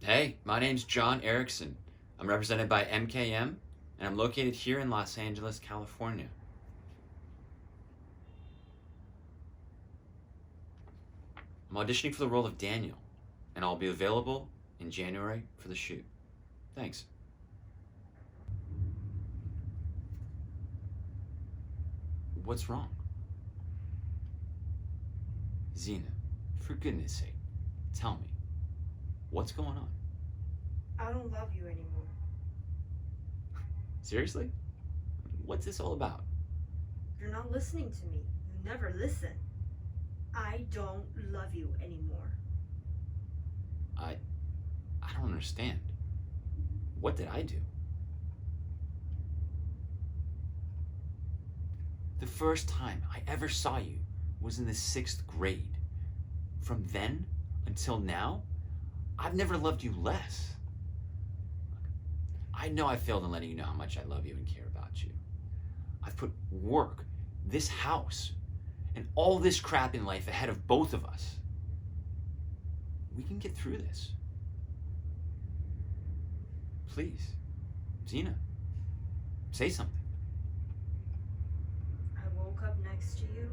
Hey, my name's John Erickson. I'm represented by MKM, and I'm located here in Los Angeles, California. I'm auditioning for the role of Daniel, and I'll be available in January for the shoot. Thanks. What's wrong? Zena, for goodness sake, tell me, what's going on? I don't love you anymore. Seriously? What's this all about? You're not listening to me. You never listen. I don't love you anymore. I don't understand. What did I do? The first time I ever saw you was in the 6th grade. From then until now, I've never loved you less. I know I failed in letting you know how much I love you and care about you. I've put work, this house, and all this crap in life ahead of both of us. We can get through this. Please, Zena, say something. I woke up next to you.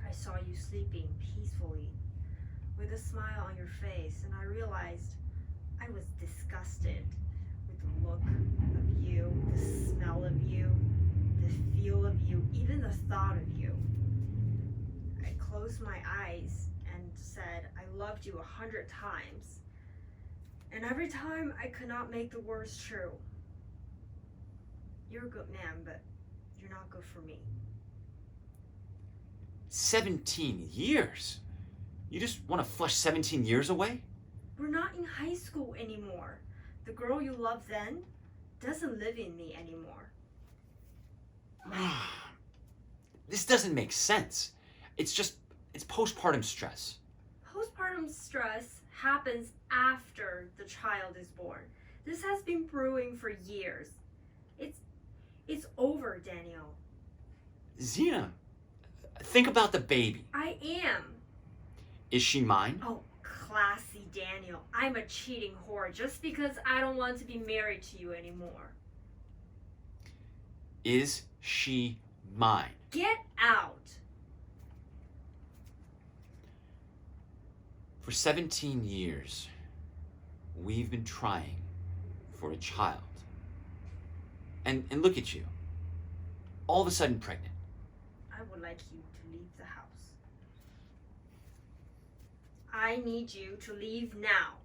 I saw you sleeping peacefully with a smile on your face, and I realized I was disgusted with the look of you, the smell of you, the feel of you, even the thought of you. I closed my eyes and said I loved you 100 times. And every time I could not make the words true. You're a good man, but you're not good for me. 17 years? You just want to flush 17 years away? We're not in high school anymore. The girl you loved then doesn't live in me anymore. This doesn't make sense. It's postpartum stress. Postpartum stress happens after the child is born. This has been brewing for years. It's over, Daniel. Zena, think about the baby. I am. Is she mine? Oh, classy Daniel. I'm a cheating whore just because I don't want to be married to you anymore. Is she mine? Get out. For 17 years, we've been trying for a child. And look at you, all of a sudden pregnant. I would like you to leave the house. I need you to leave now.